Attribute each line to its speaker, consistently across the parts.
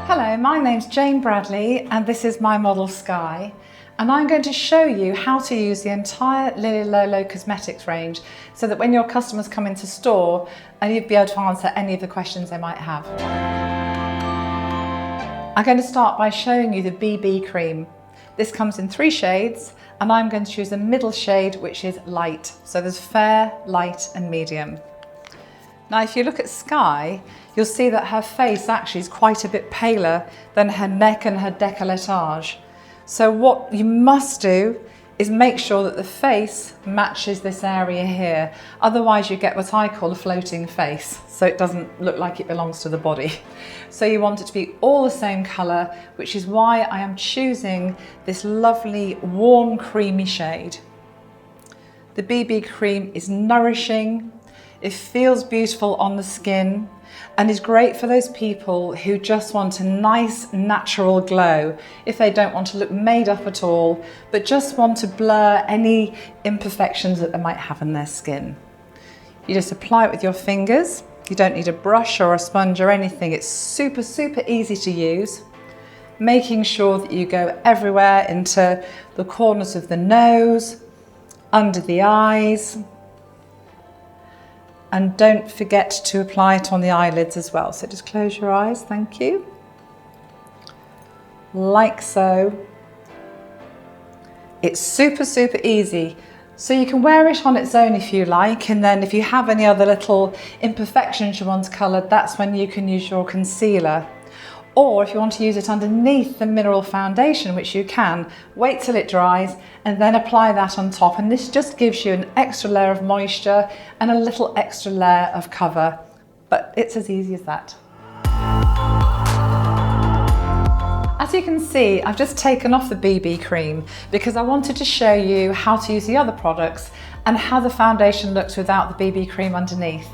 Speaker 1: Hello, my name's Jane Bradley and this is my model Sky, and I'm going to show you how to use the entire Lolo cosmetics range so that when your customers come into store and you'll be able to answer any of the questions they might have. I'm going to start by showing you the BB cream. This comes in 3 shades and I'm going to choose the middle shade, which is light. So there's fair, light and medium. Now if you look at Sky, you'll see that her face actually is quite a bit paler than her neck and her décolletage. So what you must do is make sure that the face matches this area here. Otherwise you get what I call a floating face, so it doesn't look like it belongs to the body. So you want it to be all the same colour, which is why I am choosing this lovely warm creamy shade. The BB cream is nourishing, it feels beautiful on the skin and is great for those people who just want a nice natural glow, if they don't want to look made up at all, but just want to blur any imperfections that they might have in their skin. You just apply it with your fingers. You don't need a brush or a sponge or anything. It's super easy to use, making sure that you go everywhere into the corners of the nose, under the eyes, and don't forget to apply it on the eyelids as well. So just close your eyes, thank you. Like so. It's super easy. So you can wear it on its own if you like, and then if you have any other little imperfections you want coloured, that's when you can use your concealer. Or if you want to use it underneath the mineral foundation, which you can, wait till it dries and then apply that on top. And this just gives you an extra layer of moisture and a little extra layer of cover. But it's as easy as that. As you can see, I've just taken off the BB cream because I wanted to show you how to use the other products and how the foundation looks without the BB cream underneath.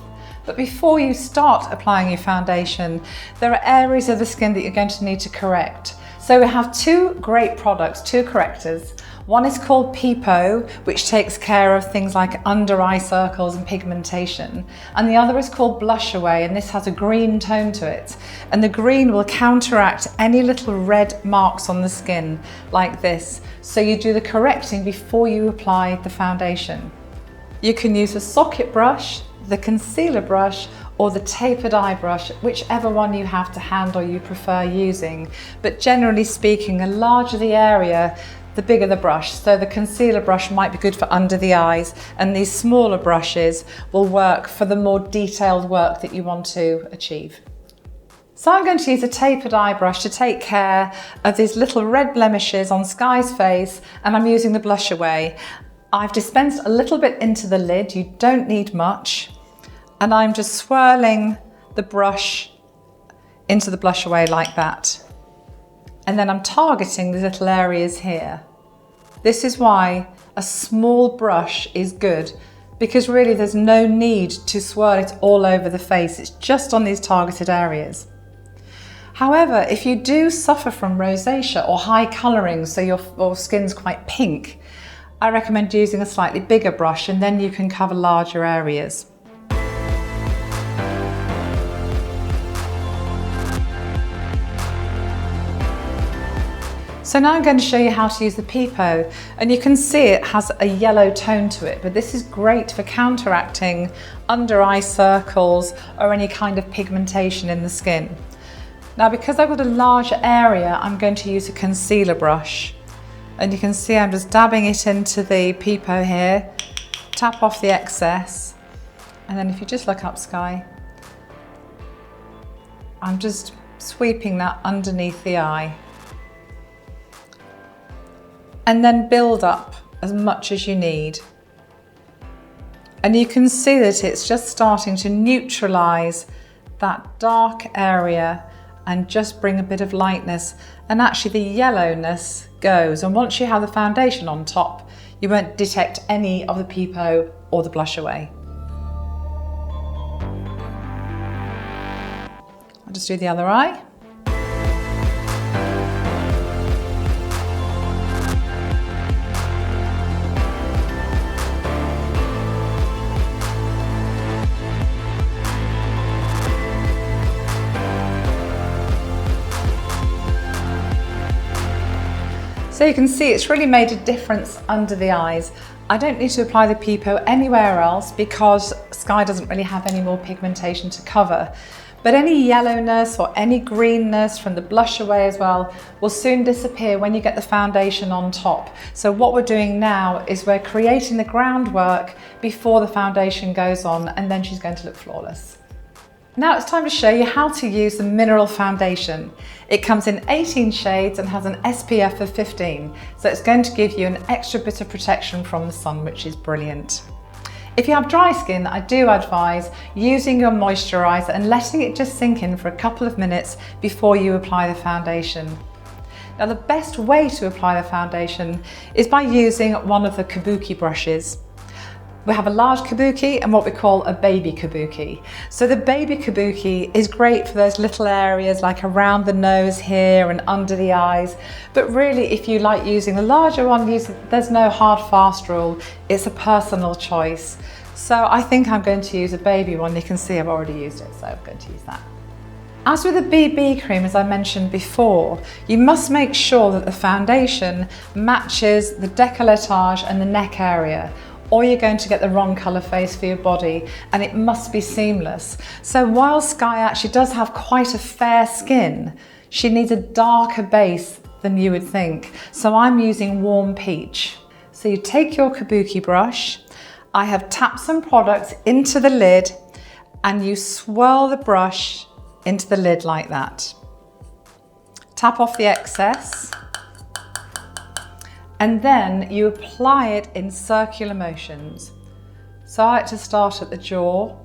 Speaker 1: But before you start applying your foundation, there are areas of the skin that you're going to need to correct. So we have 2 great products, 2 correctors. One is called Peepo, which takes care of things like under eye circles and pigmentation. And the other is called Blush Away, and this has a green tone to it. And the green will counteract any little red marks on the skin, like this. So you do the correcting before you apply the foundation. You can use a socket brush, the concealer brush, or the tapered eye brush, whichever one you have to hand or you prefer using. But generally speaking, the larger the area, the bigger the brush. So the concealer brush might be good for under the eyes, and these smaller brushes will work for the more detailed work that you want to achieve. So I'm going to use a tapered eye brush to take care of these little red blemishes on Sky's face, and I'm using the Blush Away. I've dispensed a little bit into the lid, you don't need much. And I'm just swirling the brush into the Blush Away like that. And then I'm targeting the little areas here. This is why a small brush is good, because really there's no need to swirl it all over the face. It's just on these targeted areas. However, if you do suffer from rosacea or high colouring, so your skin's quite pink, I recommend using a slightly bigger brush, and then you can cover larger areas. So now I'm going to show you how to use the Peepo, and you can see it has a yellow tone to it, but this is great for counteracting under eye circles or any kind of pigmentation in the skin. Now because I've got a larger area, I'm going to use a concealer brush. And you can see I'm just dabbing it into the Peepo here, tap off the excess, and then if you just look up, Sky, I'm just sweeping that underneath the eye. And then build up as much as you need. And you can see that it's just starting to neutralise that dark area and just bring a bit of lightness, and actually the yellowness goes. And once you have the foundation on top, you won't detect any of the Peepo or the Blush Away. I'll just do the other eye. So you can see it's really made a difference under the eyes. I don't need to apply the Peepo anywhere else because Sky doesn't really have any more pigmentation to cover. But any yellowness or any greenness from the blush away as well will soon disappear when you get the foundation on top. So what we're doing now is we're creating the groundwork before the foundation goes on, and then she's going to look flawless. Now it's time to show you how to use the mineral foundation. It comes in 18 shades and has an SPF of 15, so it's going to give you an extra bit of protection from the sun, which is brilliant. If you have dry skin, I do advise using your moisturiser and letting it just sink in for a couple of minutes before you apply the foundation. Now the best way to apply the foundation is by using one of the kabuki brushes. We have a large kabuki and what we call a baby kabuki. So the baby kabuki is great for those little areas like around the nose here and under the eyes. But really, if you like using the larger one, there's no hard fast rule. It's a personal choice. So I think I'm going to use a baby one. You can see I've already used it, so I'm going to use that. As with the BB cream, as I mentioned before, you must make sure that the foundation matches the décolletage and the neck area, or you're going to get the wrong colour face for your body, and it must be seamless. So while Sky actually does have quite a fair skin, she needs a darker base than you would think. So I'm using warm peach. So you take your kabuki brush, I have tapped some products into the lid, and you swirl the brush into the lid like that. Tap off the excess. And then you apply it in circular motions. So I like to start at the jaw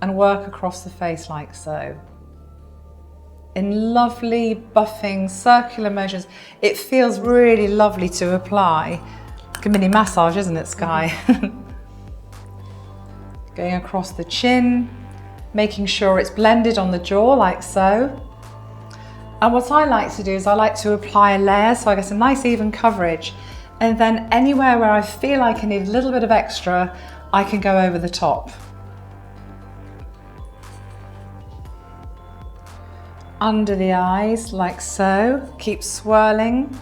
Speaker 1: and work across the face like so. In lovely buffing circular motions. It feels really lovely to apply. Like a mini massage, isn't it, Sky? Going across the chin, making sure it's blended on the jaw like so. And what I like to do is I like to apply a layer so I get a nice even coverage, and then anywhere where I feel like I need a little bit of extra, I can go over the top. Under the eyes like so, keep swirling.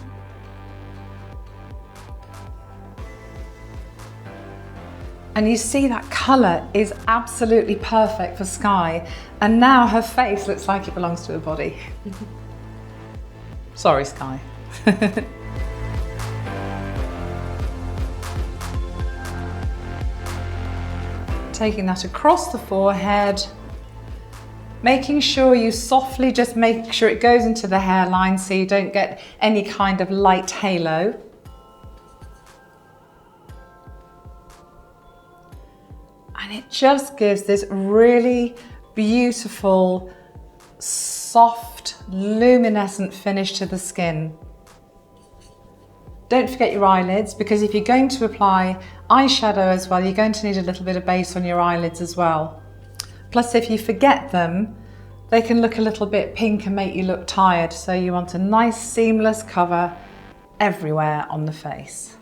Speaker 1: And you see that colour is absolutely perfect for Sky, and now her face looks like it belongs to her body. Sorry, Sky. Taking that across the forehead, making sure you softly just make sure it goes into the hairline so you don't get any kind of light halo. And it just gives this really beautiful, soft, luminescent finish to the skin. Don't forget your eyelids, because if you're going to apply eyeshadow as well, you're going to need a little bit of base on your eyelids as well. Plus, if you forget them, they can look a little bit pink and make you look tired. So you want a nice seamless cover everywhere on the face.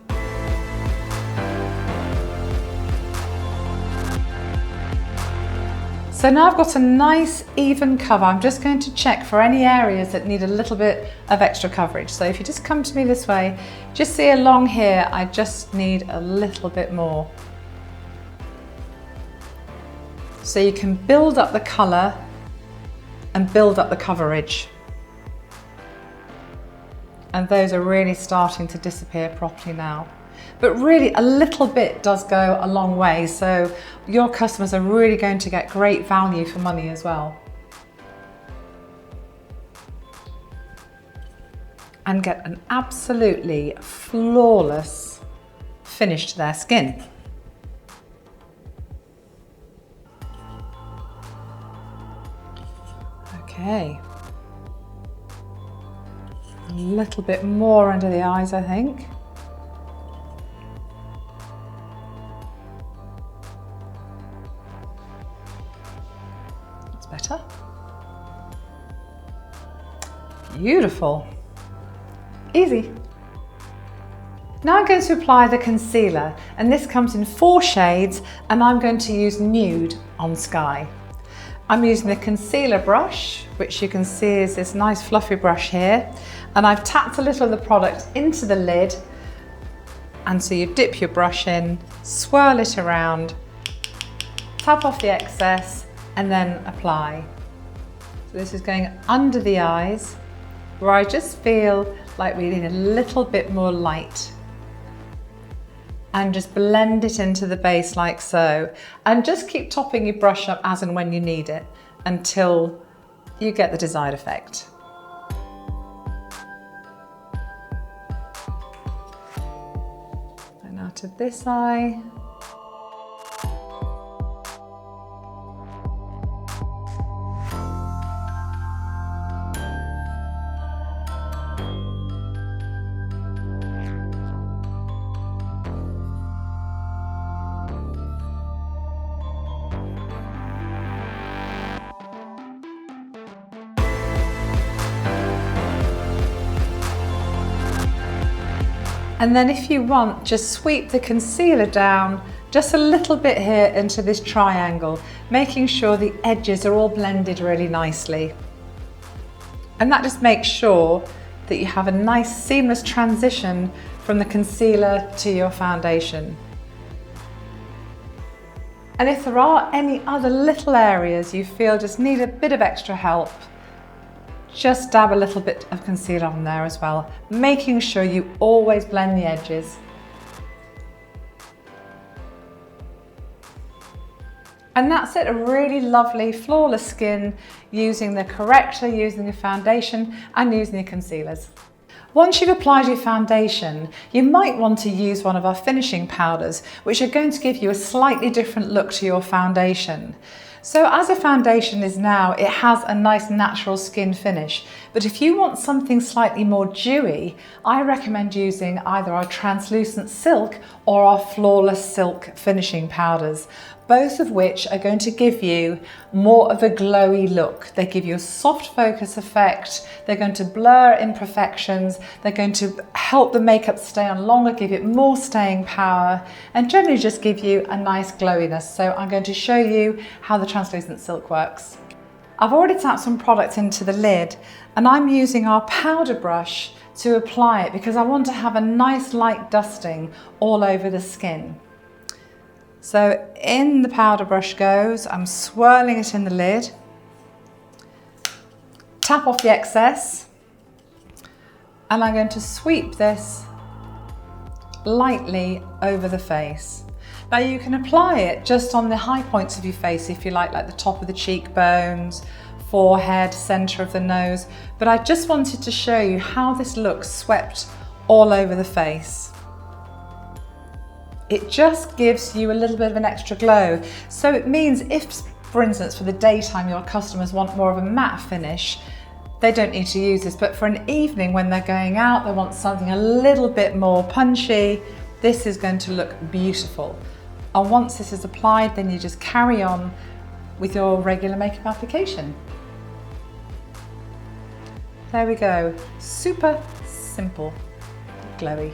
Speaker 1: So now I've got a nice even cover. I'm just going to check for any areas that need a little bit of extra coverage. So if you just come to me this way, just see along here, I just need a little bit more. So you can build up the colour and build up the coverage. And those are really starting to disappear properly now. But really a little bit does go a long way, so your customers are really going to get great value for money as well. And get an absolutely flawless finish to their skin. Okay. A little bit more under the eyes, I think. Better. Beautiful. Easy. Now I'm going to apply the concealer, and this comes in 4 shades, and I'm going to use Nude on Sky. I'm using the concealer brush, which you can see is this nice fluffy brush here, and I've tapped a little of the product into the lid, and so you dip your brush in, swirl it around, tap off the excess, and then apply. So this is going under the eyes, where I just feel like we need a little bit more light. And just blend it into the base like so. And just keep topping your brush up as and when you need it until you get the desired effect. And now to this eye. And then if you want, just sweep the concealer down just a little bit here into this triangle, making sure the edges are all blended really nicely. And that just makes sure that you have a nice seamless transition from the concealer to your foundation. And if there are any other little areas you feel just need a bit of extra help, just dab a little bit of concealer on there as well, making sure you always blend the edges. And that's it, a really lovely flawless skin using the corrector, using the foundation and using the concealers. Once you've applied your foundation, you might want to use one of our finishing powders, which are going to give you a slightly different look to your foundation. So as a foundation is now, it has a nice natural skin finish. But if you want something slightly more dewy, I recommend using either our translucent silk or our flawless silk finishing powders, both of which are going to give you more of a glowy look. They give you a soft focus effect, they're going to blur imperfections, they're going to help the makeup stay on longer, give it more staying power, and generally just give you a nice glowiness. So I'm going to show you how the translucent silk works. I've already tapped some product into the lid, and I'm using our powder brush to apply it because I want to have a nice light dusting all over the skin. So in the powder brush goes, I'm swirling it in the lid, tap off the excess, and I'm going to sweep this lightly over the face. Now you can apply it just on the high points of your face if you like the top of the cheekbones, forehead, center of the nose, but I just wanted to show you how this looks swept all over the face. It just gives you a little bit of an extra glow. So it means if, for instance, for the daytime your customers want more of a matte finish, they don't need to use this, but for an evening when they're going out, they want something a little bit more punchy, this is going to look beautiful. And once this is applied, then you just carry on with your regular makeup application. There we go, super simple, glowy.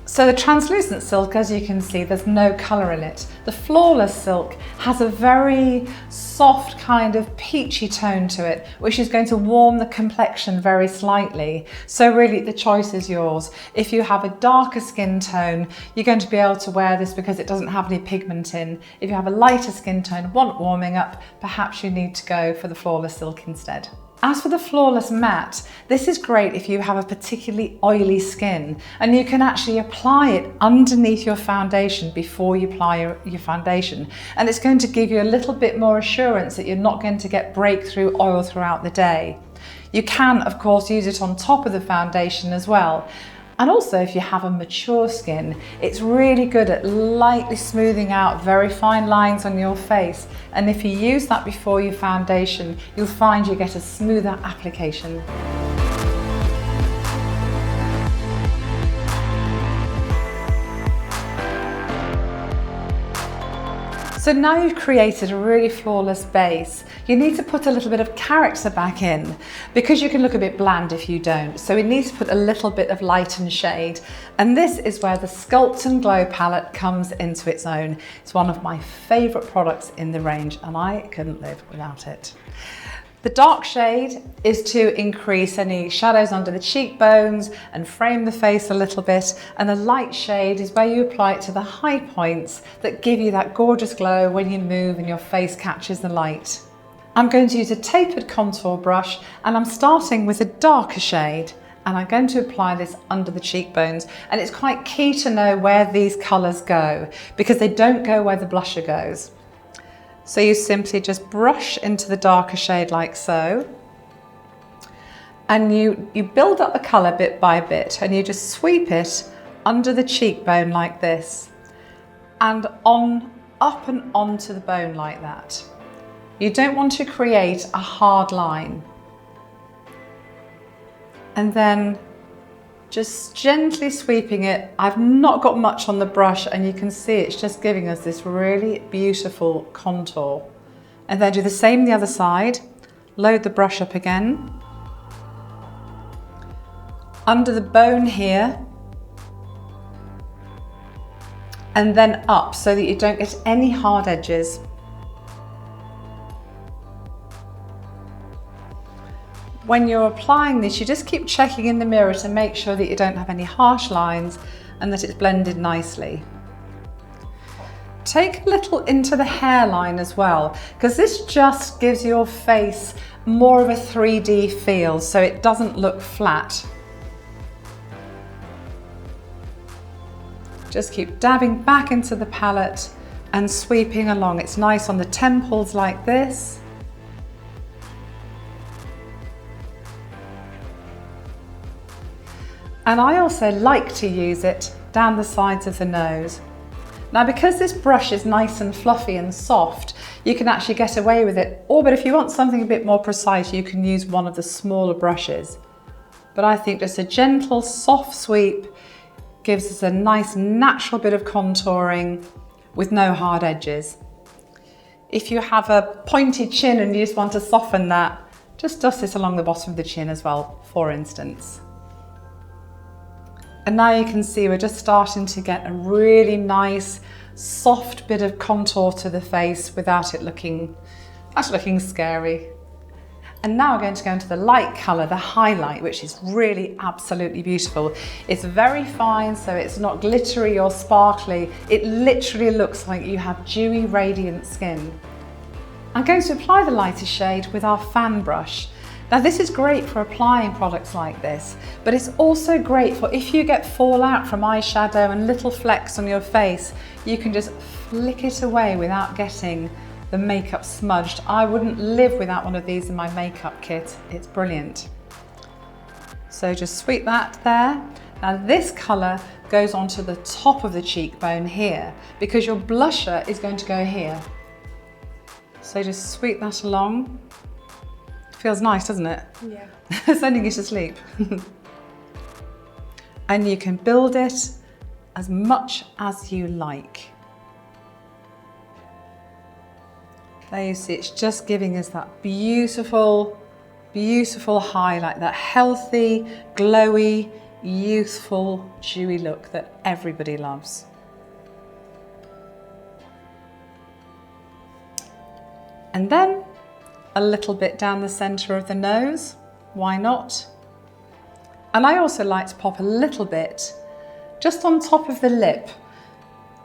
Speaker 1: So the translucent silk, as you can see, there's no colour in it. The flawless silk has a very soft kind of peachy tone to it, which is going to warm the complexion very slightly. So really the choice is yours. If you have a darker skin tone, you're going to be able to wear this because it doesn't have any pigment in. If you have a lighter skin tone, want warming up, perhaps you need to go for the flawless silk instead. As for the flawless matte, this is great if you have a particularly oily skin, and you can actually apply it underneath your foundation before you apply your foundation, and it's going to give you a little bit more assurance that you're not going to get breakthrough oil throughout the day. You can, of course, use it on top of the foundation as well. And also, if you have a mature skin, it's really good at lightly smoothing out very fine lines on your face. And if you use that before your foundation, you'll find you get a smoother application. So now you've created a really flawless base, you need to put a little bit of character back in because you can look a bit bland if you don't. So we need to put a little bit of light and shade. And this is where the Sculpt and Glow palette comes into its own. It's one of my favourite products in the range and I couldn't live without it. The dark shade is to increase any shadows under the cheekbones and frame the face a little bit, and the light shade is where you apply it to the high points that give you that gorgeous glow when you move and your face catches the light. I'm going to use a tapered contour brush and I'm starting with a darker shade and I'm going to apply this under the cheekbones, and it's quite key to know where these colours go because they don't go where the blusher goes. So you simply just brush into the darker shade like so, and you build up the colour bit by bit and you just sweep it under the cheekbone like this and up and onto the bone like that. You don't want to create a hard line. And then just gently sweeping it. I've not got much on the brush and you can see it's just giving us this really beautiful contour. And then do the same the other side. Load the brush up again. Under the bone here. And then up so that you don't get any hard edges. When you're applying this, you just keep checking in the mirror to make sure that you don't have any harsh lines and that it's blended nicely. Take a little into the hairline as well, because this just gives your face more of a 3D feel, so it doesn't look flat. Just keep dabbing back into the palette and sweeping along. It's nice on the temples like this. And I also like to use it down the sides of the nose. Now, because this brush is nice and fluffy and soft, you can actually get away with it. But if you want something a bit more precise, you can use one of the smaller brushes. But I think just a gentle, soft sweep gives us a nice natural bit of contouring with no hard edges. If you have a pointy chin and you just want to soften that, just dust this along the bottom of the chin as well, for instance. And now you can see we're just starting to get a really nice, soft bit of contour to the face without it looking scary. And now we're going to go into the light colour, the highlight, which is really absolutely beautiful. It's very fine, so it's not glittery or sparkly. It literally looks like you have dewy, radiant skin. I'm going to apply the lighter shade with our fan brush. Now this is great for applying products like this, but it's also great for if you get fallout from eyeshadow and little flecks on your face, you can just flick it away without getting the makeup smudged. I wouldn't live without one of these in my makeup kit. It's brilliant. So just sweep that there. Now this colour goes onto the top of the cheekbone here because your blusher is going to go here. So just sweep that along. Feels nice, doesn't it?
Speaker 2: Yeah.
Speaker 1: Sending you to sleep. And you can build it as much as you like. There you see, it's just giving us that beautiful, beautiful highlight, that healthy, glowy, youthful, dewy look that everybody loves. And then a little bit down the centre of the nose, why not? And I also like to pop a little bit just on top of the lip,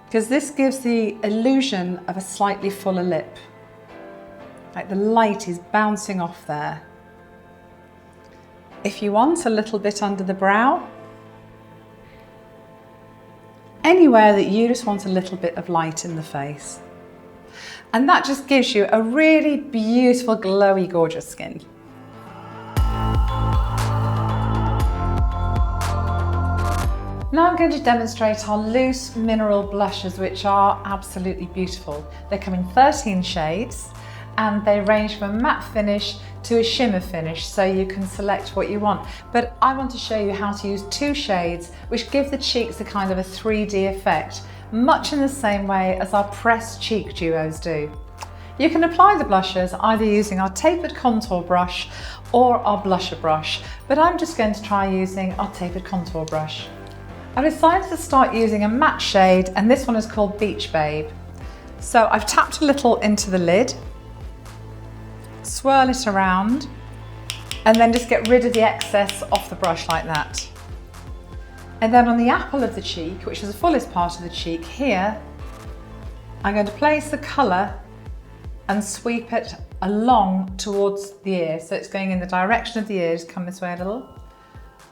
Speaker 1: because this gives the illusion of a slightly fuller lip. Like the light is bouncing off there. If you want, a little bit under the brow. Anywhere that you just want a little bit of light in the face. And that just gives you a really beautiful, glowy, gorgeous skin. Now I'm going to demonstrate our loose mineral blushes, which are absolutely beautiful. They come in 13 shades and they range from a matte finish to a shimmer finish, so you can select what you want. But I want to show you how to use 2 shades which give the cheeks a kind of a 3D effect. much in the same way as our pressed cheek duos do. You can apply the blushes either using our tapered contour brush or our blusher brush, but I'm just going to try using our tapered contour brush. I decided to start using a matte shade, and this one is called Beach Babe. So I've tapped a little into the lid, swirl it around, and then just get rid of the excess off the brush like that. And then on the apple of the cheek, which is the fullest part of the cheek here, I'm going to place the colour and sweep it along towards the ear. So it's going in the direction of the ear. Just come this way a little.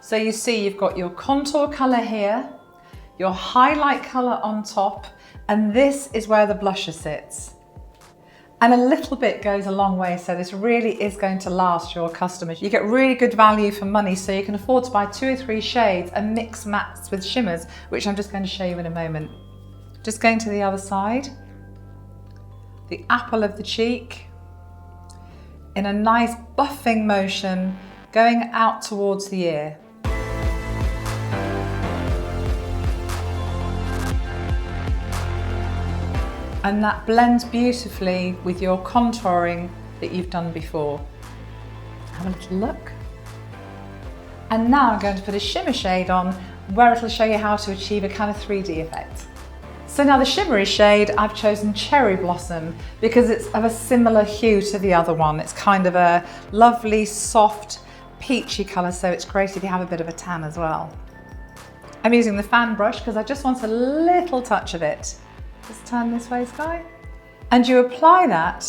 Speaker 1: So you see you've got your contour colour here, your highlight colour on top, and this is where the blusher sits. And a little bit goes a long way, so this really is going to last your customers. You get really good value for money, so you can afford to buy 2 or 3 shades and mix mattes with shimmers, which I'm just going to show you in a moment. Just going to the other side, the apple of the cheek, in a nice buffing motion, going out towards the ear. And that blends beautifully with your contouring that you've done before. Have a little look. And now I'm going to put a shimmer shade on where it'll show you how to achieve a kind of 3D effect. So now the shimmery shade, I've chosen Cherry Blossom because it's of a similar hue to the other one. It's kind of a lovely, soft, peachy colour, so it's great if you have a bit of a tan as well. I'm using the fan brush because I just want a little touch of it. Just turn this way, Sky. And you apply that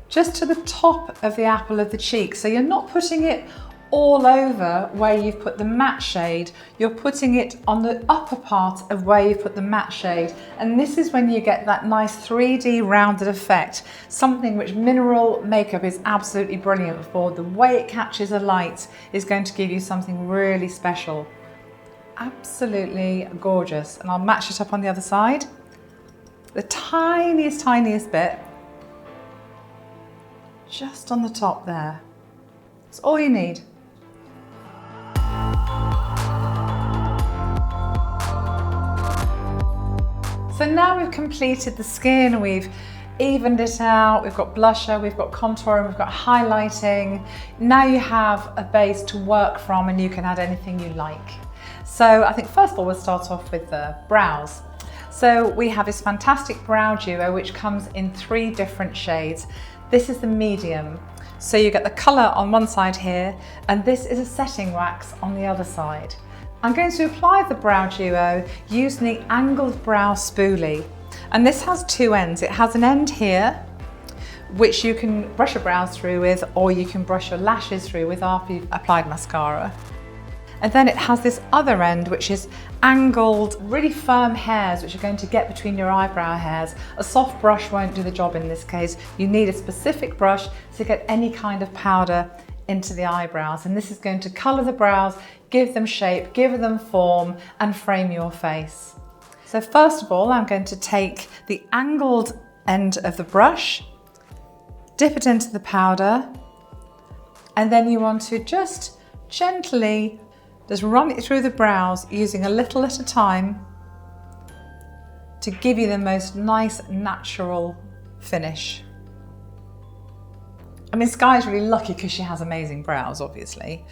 Speaker 1: just to the top of the apple of the cheek. So you're not putting it all over where you've put the matte shade, you're putting it on the upper part of where you've put the matte shade. And this is when you get that nice 3D rounded effect, something which mineral makeup is absolutely brilliant for. The way it catches a light is going to give you something really special. Absolutely gorgeous. And I'll match it up on the other side. The tiniest bit, just on the top there. That's all you need. So now we've completed the skin, we've evened it out, we've got blusher, we've got contouring, we've got highlighting. Now you have a base to work from and you can add anything you like. So I think first of all we'll start off with the brows. So we have this fantastic brow duo which comes in 3 different shades. This is the medium. So you get the colour on one side here, and this is a setting wax on the other side. I'm going to apply the brow duo using the angled brow spoolie. And this has 2 ends. It has an end here, which you can brush your brows through with, or you can brush your lashes through with after you've applied mascara. And then it has this other end, which is angled, really firm hairs, which are going to get between your eyebrow hairs. A soft brush won't do the job in this case. You need a specific brush to get any kind of powder into the eyebrows. And this is going to colour the brows, give them shape, give them form, and frame your face. So first of all, I'm going to take the angled end of the brush, dip it into the powder, and then you want to just gently just run it through the brows using a little at a time to give you the most nice natural finish. I mean, Sky's really lucky because she has amazing brows, obviously.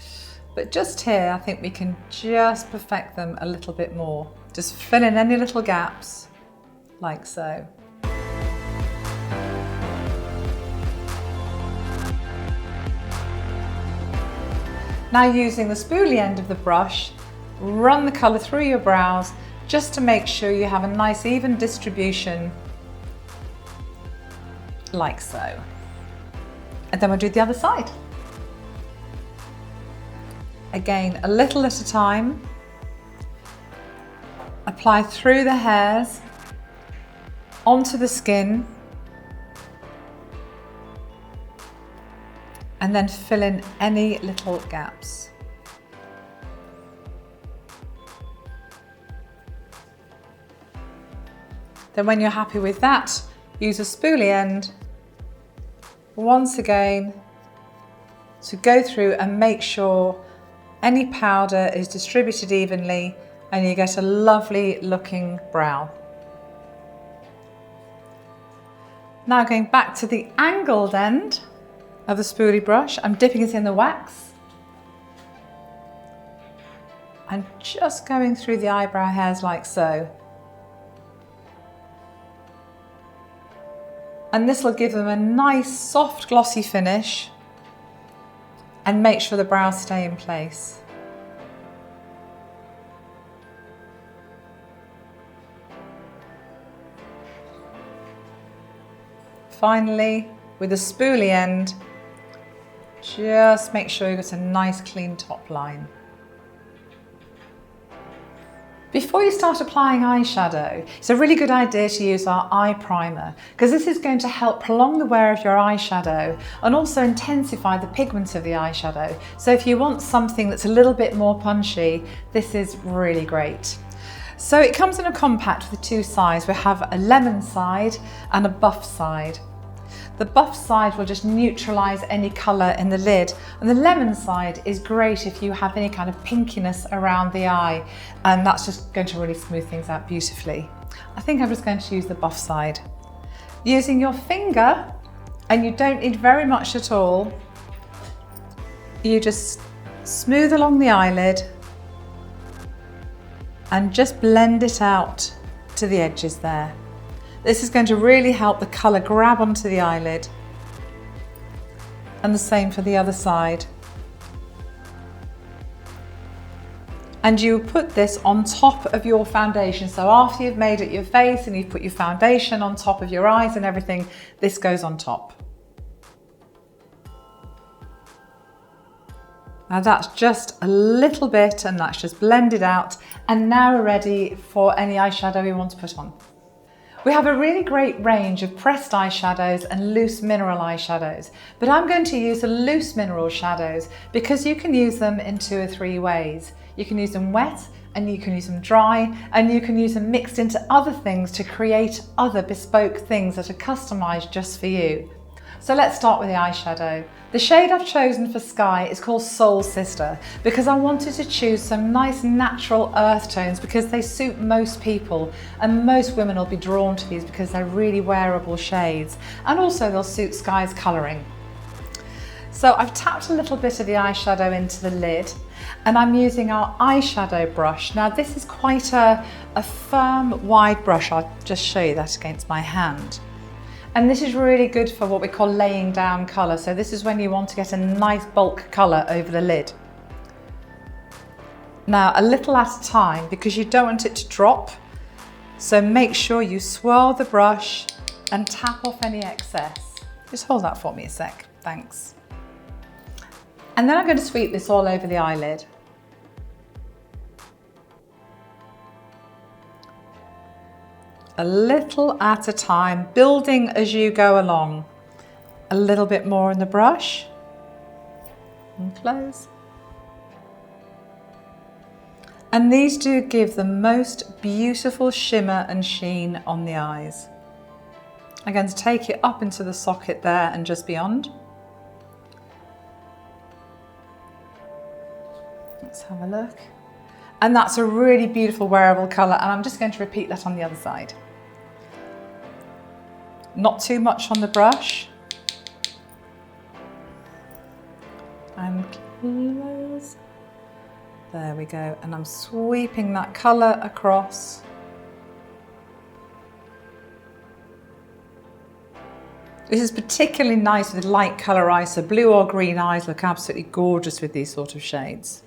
Speaker 1: But just here, I think we can just perfect them a little bit more. Just fill in any little gaps, like so. Now using the spoolie end of the brush, run the colour through your brows just to make sure you have a nice even distribution, like so. And then we'll do the other side. Again, a little at a time. Apply through the hairs, onto the skin, and then fill in any little gaps. Then when you're happy with that, use a spoolie end once again to go through and make sure any powder is distributed evenly and you get a lovely looking brow. Now going back to the angled end of the spoolie brush, I'm dipping it in the wax and just going through the eyebrow hairs like so. And this will give them a nice soft glossy finish and make sure the brows stay in place. Finally, with the spoolie end, just make sure you've got a nice clean top line. Before you start applying eyeshadow, it's a really good idea to use our eye primer because this is going to help prolong the wear of your eyeshadow and also intensify the pigment of the eyeshadow. So if you want something that's a little bit more punchy, this is really great. So it comes in a compact with two sides. We have a lemon side and a buff side. The buff side will just neutralise any colour in the lid, and the lemon side is great if you have any kind of pinkiness around the eye, and that's just going to really smooth things out beautifully. I think I'm just going to use the buff side. Using your finger, and you don't need very much at all, you just smooth along the eyelid and just blend it out to the edges there. This is going to really help the colour grab onto the eyelid, and the same for the other side. And you put this on top of your foundation. So after you've made it your face and you've put your foundation on top of your eyes and everything, this goes on top. Now that's just a little bit, and that's just blended out. And now we're ready for any eyeshadow we want to put on. We have a really great range of pressed eyeshadows and loose mineral eyeshadows, but I'm going to use the loose mineral shadows because you can use them in 2 or 3 ways. You can use them wet, and you can use them dry, and you can use them mixed into other things to create other bespoke things that are customized just for you. So let's start with the eyeshadow. The shade I've chosen for Sky is called Soul Sister because I wanted to choose some nice natural earth tones because they suit most people, and most women will be drawn to these because they're really wearable shades, and also they'll suit Sky's colouring. So I've tapped a little bit of the eyeshadow into the lid, and I'm using our eyeshadow brush. Now this is quite a firm, wide brush. I'll just show you that against my hand. And this is really good for what we call laying down colour. So this is when you want to get a nice bulk colour over the lid. Now a little at a time because you don't want it to drop. So make sure you swirl the brush and tap off any excess. Just hold that for me a sec, thanks. And then I'm going to sweep this all over the eyelid. A little at a time, building as you go along. A little bit more in the brush, and close. And these do give the most beautiful shimmer and sheen on the eyes. I'm going to take it up into the socket there and just beyond. Let's have a look. And that's a really beautiful wearable colour, and I'm just going to repeat that on the other side. Not too much on the brush. And close. There we go. And I'm sweeping that colour across. This is particularly nice with light colour eyes, so blue or green eyes look absolutely gorgeous with these sort of shades.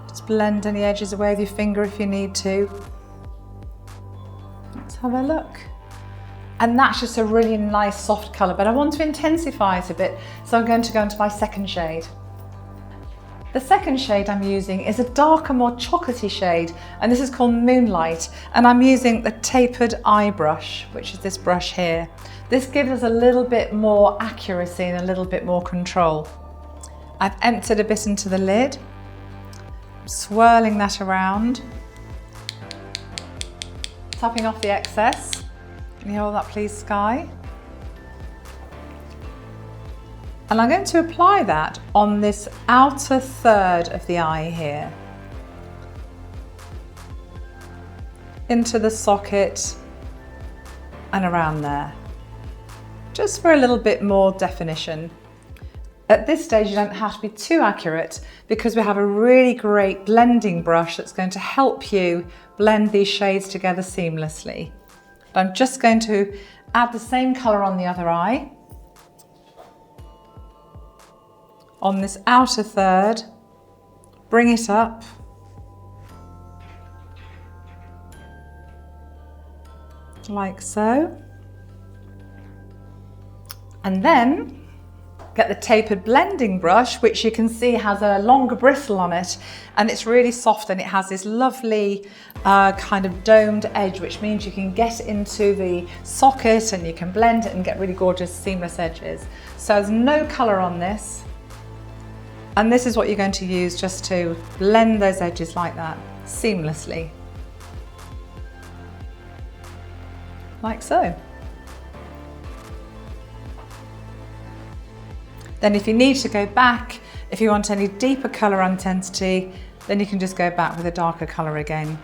Speaker 1: Just blend any edges away with your finger if you need to. Let's have a look. And that's just a really nice soft colour, but I want to intensify it a bit, so I'm going to go into my second shade. The second shade I'm using is a darker, more chocolatey shade, and this is called Moonlight, and I'm using the tapered eye brush, which is this brush here. This gives us a little bit more accuracy and a little bit more control. I've emptied a bit into the lid, swirling that around, tapping off the excess. Can you hold that please, Sky? And I'm going to apply that on this outer third of the eye here. Into the socket and around there, just for a little bit more definition. At this stage, you don't have to be too accurate because we have a really great blending brush that's going to help you blend these shades together seamlessly. I'm just going to add the same colour on the other eye. On this outer third, bring it up. Like so. And then get the tapered blending brush, which you can see has a longer bristle on it, and it's really soft and it has this lovely kind of domed edge, which means you can get into the socket and you can blend it and get really gorgeous seamless edges. So there's no colour on this, and this is what you're going to use just to blend those edges like that seamlessly. Like so. Then if you need to go back, if you want any deeper colour intensity, then you can just go back with a darker colour again.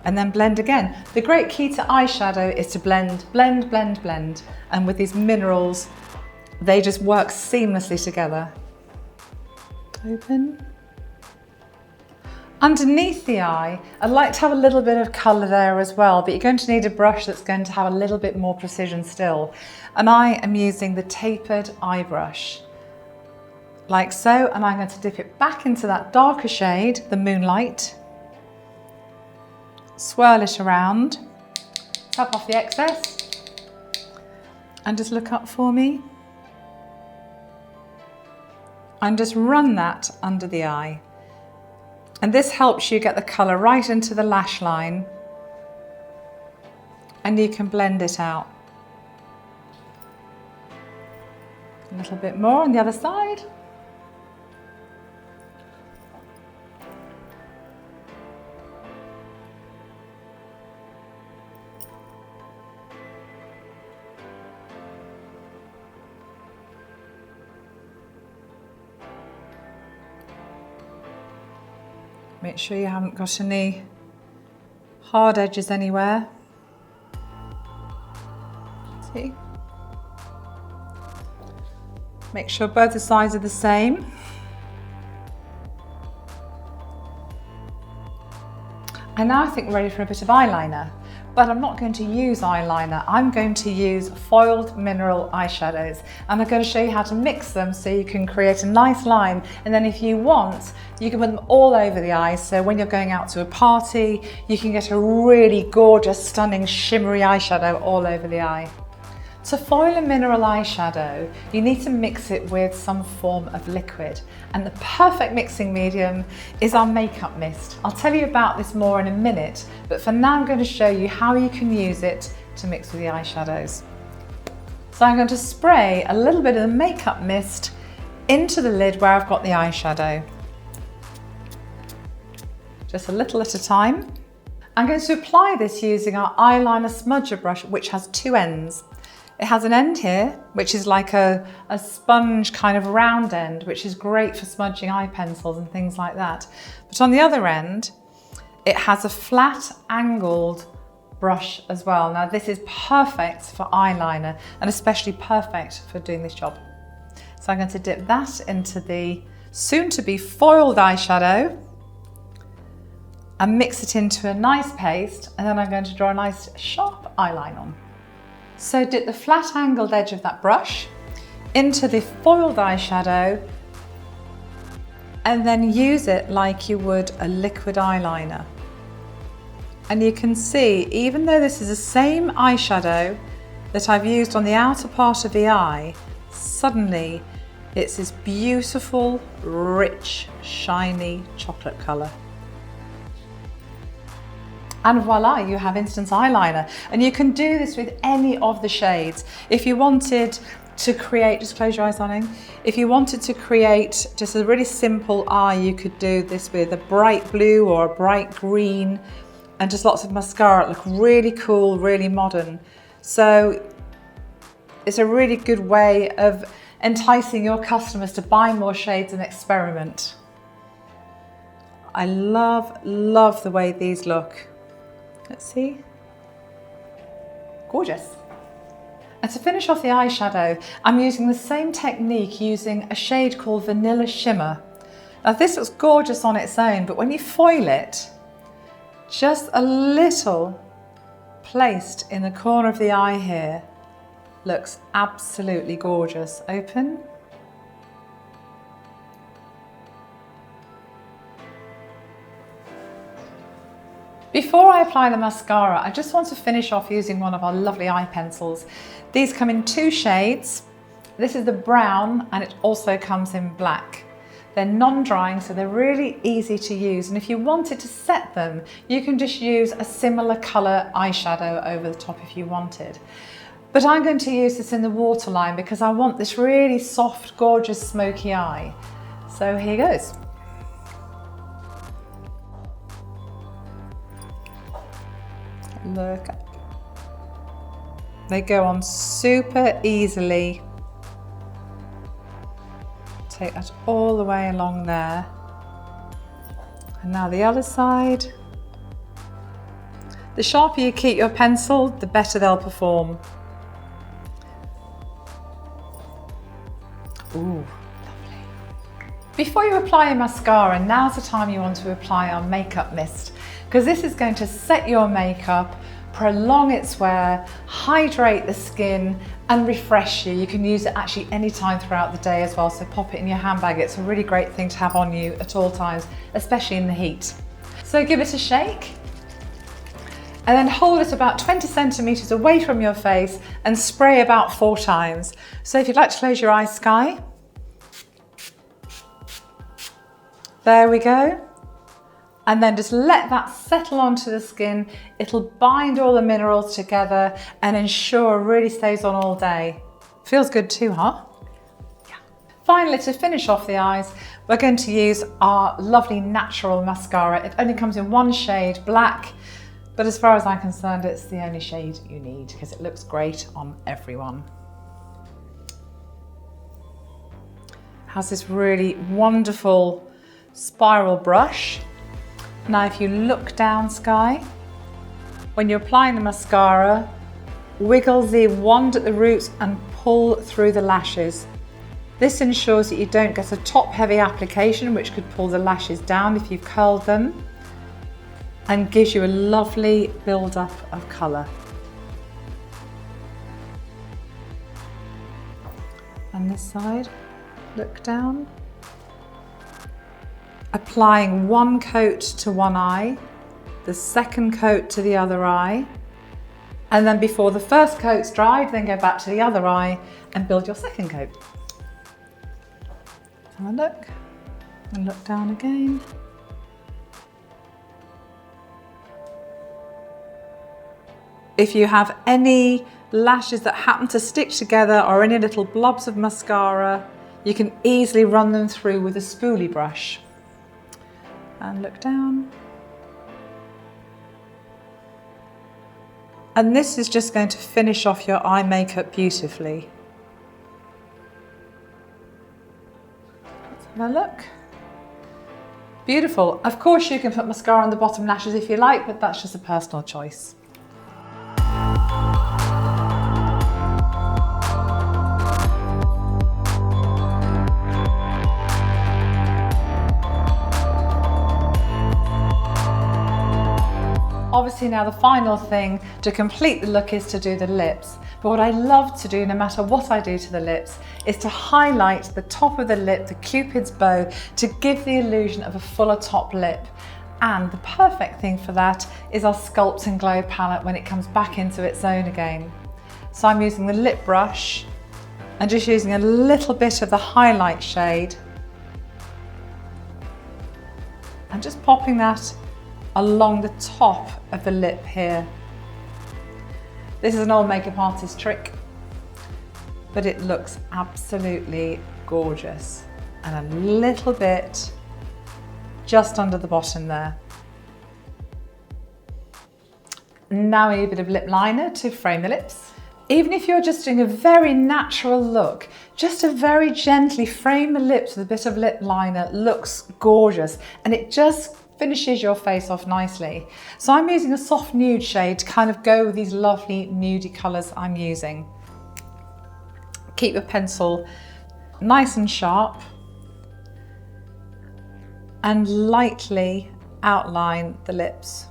Speaker 1: And then blend again. The great key to eyeshadow is to blend, blend, blend, blend. And with these minerals, they just work seamlessly together. Open. Underneath the eye, I'd like to have a little bit of colour there as well, but you're going to need a brush that's going to have a little bit more precision still. And I am using the tapered eye brush, like so, and I'm going to dip it back into that darker shade, the Moonlight. Swirl it around, tap off the excess, and just look up for me. And just run that under the eye. And this helps you get the colour right into the lash line, and you can blend it out. A little bit more on the other side. Make sure you haven't got any hard edges anywhere. See? Make sure both the sides are the same. And now I think we're ready for a bit of eyeliner. But I'm not going to use eyeliner, I'm going to use foiled mineral eyeshadows. And I'm going to show you how to mix them so you can create a nice line. And then if you want, you can put them all over the eyes. So when you're going out to a party, you can get a really gorgeous, stunning, shimmery eyeshadow all over the eye. To foil a mineral eyeshadow, you need to mix it with some form of liquid. And the perfect mixing medium is our makeup mist. I'll tell you about this more in a minute, but for now I'm going to show you how you can use it to mix with the eyeshadows. So I'm going to spray a little bit of the makeup mist into the lid where I've got the eyeshadow. Just a little at a time. I'm going to apply this using our eyeliner smudger brush, which has two ends. It has an end here, which is like a sponge kind of round end, which is great for smudging eye pencils and things like that. But on the other end, it has a flat angled brush as well. Now this is perfect for eyeliner and especially perfect for doing this job. So I'm going to dip that into the soon to be foiled eyeshadow and mix it into a nice paste, and then I'm going to draw a nice sharp eyeline on. So dip the flat angled edge of that brush into the foiled eyeshadow and then use it like you would a liquid eyeliner. And you can see, even though this is the same eyeshadow that I've used on the outer part of the eye, suddenly it's this beautiful, rich, shiny chocolate colour. And voila, you have instant eyeliner. And you can do this with any of the shades. If you wanted to create, just close your eyes, darling. If you wanted to create just a really simple eye, you could do this with a bright blue or a bright green and just lots of mascara. It look really cool, really modern. So it's a really good way of enticing your customers to buy more shades and experiment. I love the way these look. Let's see. Gorgeous. And to finish off the eyeshadow, I'm using the same technique using a shade called Vanilla Shimmer. Now this looks gorgeous on its own, but when you foil it, just a little placed in the corner of the eye here looks absolutely gorgeous. Open. Before I apply the mascara, I just want to finish off using one of our lovely eye pencils. These come in 2 shades. This is the brown and it also comes in black. They're non-drying, so they're really easy to use. And if you wanted to set them, you can just use a similar colour eyeshadow over the top if you wanted. But I'm going to use this in the waterline because I want this really soft, gorgeous, smoky eye. So here goes. Look, they go on super easily. Take that all the way along there. And now the other side. The sharper you keep your pencil, the better they'll perform. Ooh, lovely. Before you apply your mascara, now's the time you want to apply our makeup mist, because this is going to set your makeup, prolong its wear, hydrate the skin and refresh you. You can use it actually any time throughout the day as well, so pop it in your handbag. It's a really great thing to have on you at all times, especially in the heat. So give it a shake and then hold it about 20 centimeters away from your face and spray about 4 times. So if you'd like to close your eyes, Sky. There we go. And then just let that settle onto the skin. It'll bind all the minerals together and ensure it really stays on all day. Feels good too, huh? Yeah. Finally, to finish off the eyes, we're going to use our lovely natural mascara. It only comes in 1 shade, black, but as far as I'm concerned, it's the only shade you need because it looks great on everyone. Has this really wonderful spiral brush. Now if you look down, Sky, when you're applying the mascara, wiggle the wand at the roots and pull through the lashes. This ensures that you don't get a top heavy application which could pull the lashes down if you've curled them, and gives you a lovely build-up of colour. And this side, look down. Applying 1 coat to one eye, the second coat to the other eye, and then before the first coat's dried, then go back to the other eye and build your second coat. Have a look, and look down again. If you have any lashes that happen to stick together or any little blobs of mascara, you can easily run them through with a spoolie brush. And look down. And this is just going to finish off your eye makeup beautifully. Let's have a look. Beautiful. Of course you can put mascara on the bottom lashes if you like, but that's just a personal choice. Obviously now the final thing to complete the look is to do the lips. But what I love to do, no matter what I do to the lips, is to highlight the top of the lip, the Cupid's bow, to give the illusion of a fuller top lip. And the perfect thing for that is our Sculpt and Glow palette when it comes back into its own again. So I'm using the lip brush and just using a little bit of the highlight shade and just popping that along the top of the lip here. This is an old makeup artist trick, but it looks absolutely gorgeous. And a little bit just under the bottom there. Now we need a bit of lip liner to frame the lips. Even if you're just doing a very natural look, just to very gently frame the lips with a bit of lip liner looks gorgeous, and it just finishes your face off nicely. So I'm using a soft nude shade to kind of go with these lovely nudie colours I'm using. Keep your pencil nice and sharp and lightly outline the lips.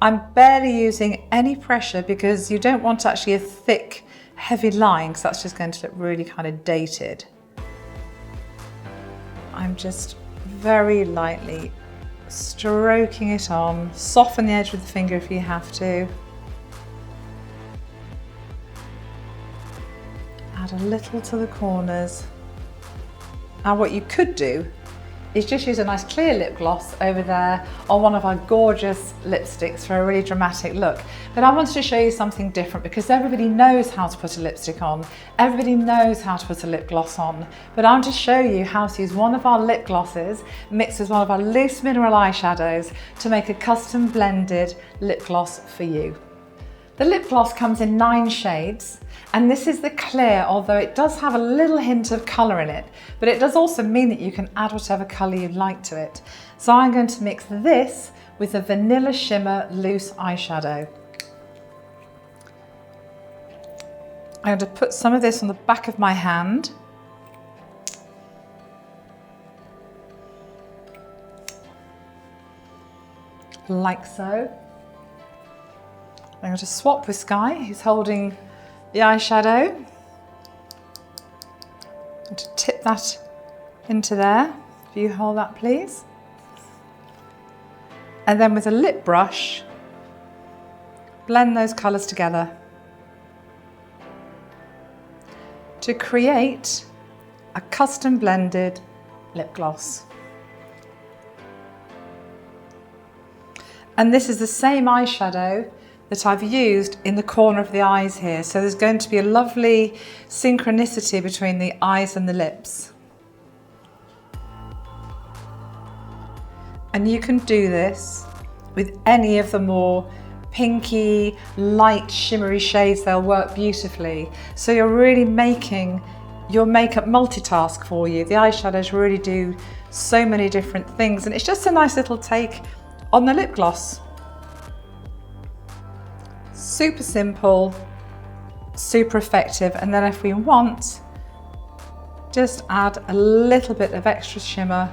Speaker 1: I'm barely using any pressure because you don't want actually a thick, heavy line, because that's just going to look really kind of dated. I'm just very lightly stroking it on. Soften the edge with the finger if you have to. Add a little to the corners. Now what you could do is just use a nice clear lip gloss over there on one of our gorgeous lipsticks for a really dramatic look. But I wanted to show you something different because everybody knows how to put a lipstick on. Everybody knows how to put a lip gloss on. But I'm to show you how to use one of our lip glosses mixed with one of our loose mineral eyeshadows to make a custom blended lip gloss for you. The lip gloss comes in 9 shades, and this is the clear, although it does have a little hint of colour in it, but it does also mean that you can add whatever colour you like to it. So I'm going to mix this with a Vanilla Shimmer loose eyeshadow. I'm going to put some of this on the back of my hand. Like so. I'm going to swap with Sky, who's holding the eyeshadow. I'm going to tip that into there. If you hold that, please. And then with a lip brush, blend those colours together to create a custom blended lip gloss. And this is the same eyeshadow that I've used in the corner of the eyes here. So there's going to be a lovely synchronicity between the eyes and the lips. And you can do this with any of the more pinky, light, shimmery shades. They'll work beautifully. So you're really making your makeup multitask for you. The eyeshadows really do so many different things, and it's just a nice little take on the lip gloss. Super simple, super effective, and then if we want, just add a little bit of extra shimmer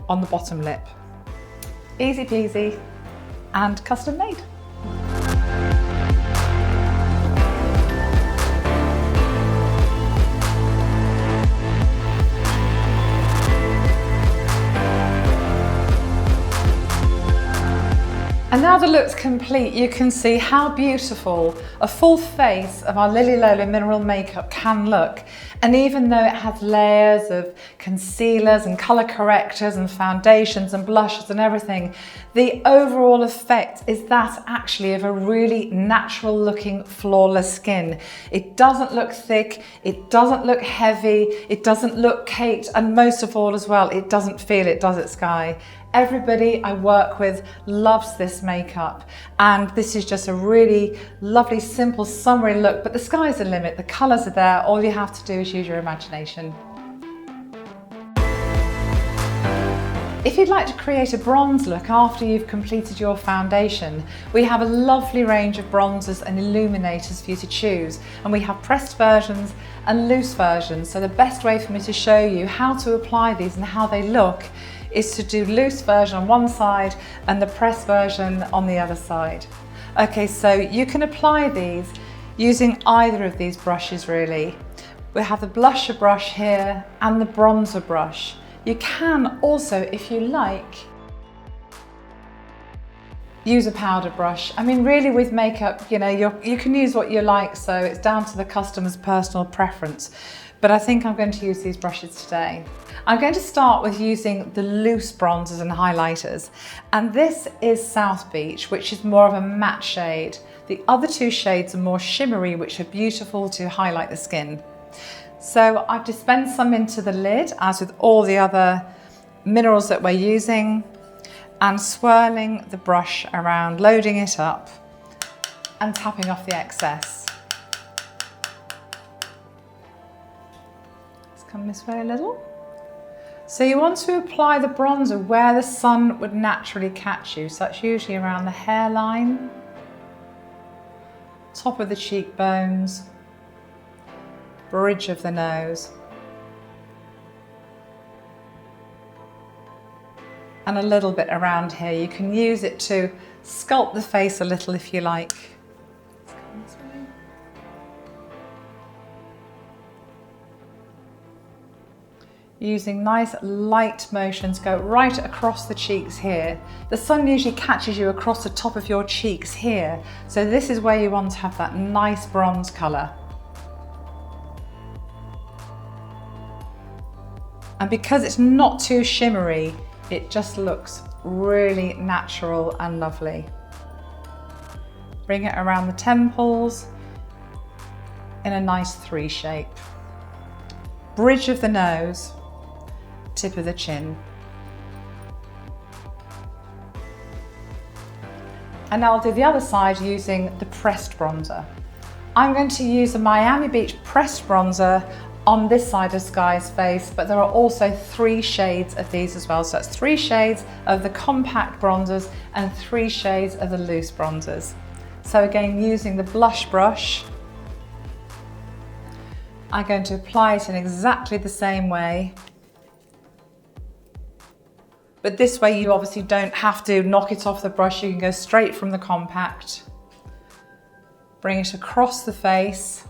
Speaker 1: on the bottom lip. Easy peasy and custom made. And now the look's complete, you can see how beautiful a full face of our Lolo mineral makeup can look. And even though it has layers of concealers and colour correctors and foundations and blushes and everything, the overall effect is that actually of a really natural looking, flawless skin. It doesn't look thick, it doesn't look heavy, it doesn't look caked, and most of all as well, it doesn't feel it, does it, Sky? Everybody I work with loves this makeup, and this is just a really lovely, simple, summery look, but the sky's the limit. The colours are there. All you have to do is use your imagination. If you'd like to create a bronze look after you've completed your foundation, we have a lovely range of bronzers and illuminators for you to choose, and we have pressed versions and loose versions. So the best way for me to show you how to apply these and how they look is to do loose version on one side and the pressed version on the other side. Okay, so you can apply these using either of these brushes really. We have the blusher brush here and the bronzer brush. You can also, if you like, use a powder brush. I mean, really with makeup, you know, you can use what you like, so it's down to the customer's personal preference. But I think I'm going to use these brushes today. I'm going to start with using the loose bronzers and highlighters. And this is South Beach, which is more of a matte shade. The other two shades are more shimmery, which are beautiful to highlight the skin. So I've dispensed some into the lid, as with all the other minerals that we're using, and swirling the brush around, loading it up and tapping off the excess. Let's come this way a little. So you want to apply the bronzer where the sun would naturally catch you. So that's usually around the hairline, top of the cheekbones, bridge of the nose, and a little bit around here. You can use it to sculpt the face a little if you like. Using nice light motions, go right across the cheeks here. The sun usually catches you across the top of your cheeks here. So this is where you want to have that nice bronze colour. And because it's not too shimmery, it just looks really natural and lovely. Bring it around the temples in a nice 3 shape. Bridge of the nose, tip of the chin. And now I'll do the other side using the pressed bronzer. I'm going to use a Miami Beach pressed bronzer on this side of Sky's face, but there are also 3 shades of these as well. So that's 3 shades of the compact bronzers and 3 shades of the loose bronzers. So again, using the blush brush, I'm going to apply it in exactly the same way. But this way you obviously don't have to knock it off the brush, you can go straight from the compact. Bring it across the face,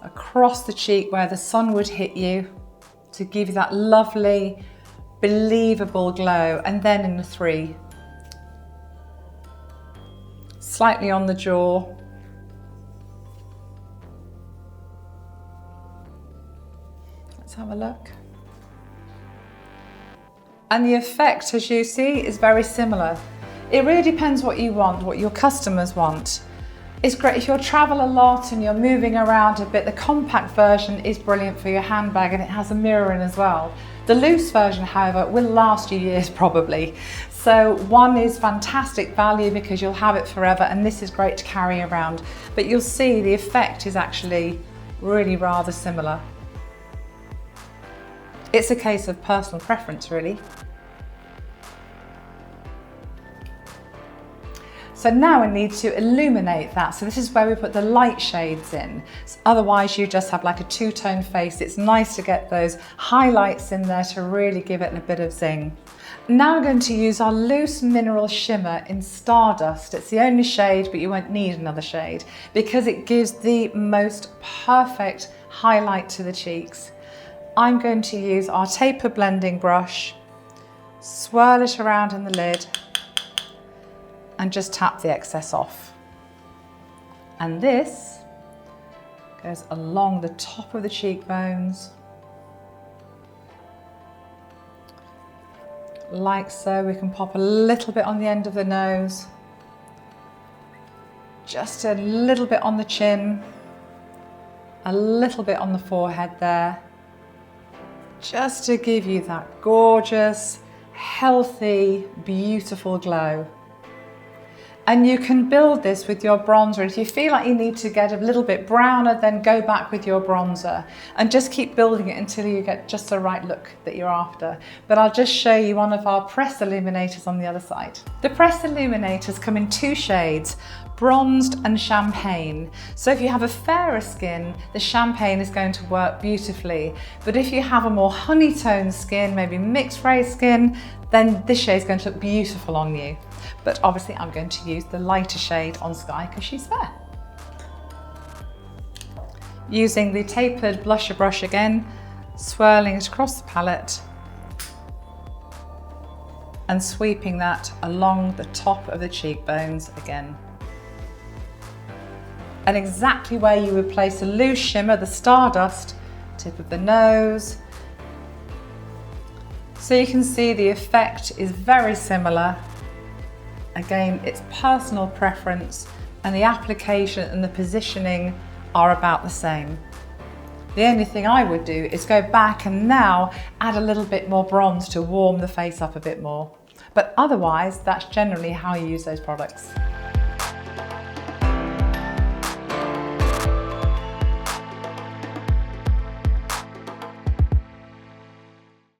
Speaker 1: across the cheek where the sun would hit you to give you that lovely, believable glow, and then in the 3. Slightly on the jaw. Let's have a look. And the effect, as you see, is very similar. It really depends what you want, what your customers want. It's great if you travel a lot and you're moving around a bit. The compact version is brilliant for your handbag, and it has a mirror in as well. The loose version, however, will last you years probably. So one is fantastic value because you'll have it forever, and this is great to carry around. But you'll see the effect is actually really rather similar. It's a case of personal preference, really. So now we need to illuminate that. So this is where we put the light shades in. So otherwise you just have like a 2-tone face. It's nice to get those highlights in there to really give it a bit of zing. Now we're going to use our loose mineral shimmer in Stardust. It's the only shade, but you won't need another shade because it gives the most perfect highlight to the cheeks. I'm going to use our taper blending brush, swirl it around in the lid, and just tap the excess off. And this goes along the top of the cheekbones, like so. We can pop a little bit on the end of the nose, just a little bit on the chin, a little bit on the forehead there, just to give you that gorgeous, healthy, beautiful glow. And you can build this with your bronzer. If you feel like you need to get a little bit browner, then go back with your bronzer and just keep building it until you get just the right look that you're after. But I'll just show you one of our press illuminators on the other side. The press illuminators come in 2 shades, bronzed and champagne. So if you have a fairer skin, the champagne is going to work beautifully. But if you have a more honey-toned skin, maybe mixed race skin, then this shade is going to look beautiful on you. But obviously I'm going to use the lighter shade on Sky because she's fair. Using the tapered blusher brush again, swirling it across the palette and sweeping that along the top of the cheekbones again. And exactly where you would place a loose shimmer, the Stardust, tip of the nose. So you can see the effect is very similar. Again, it's personal preference, and the application and the positioning are about the same. The only thing I would do is go back and now add a little bit more bronze to warm the face up a bit more. But otherwise, that's generally how you use those products.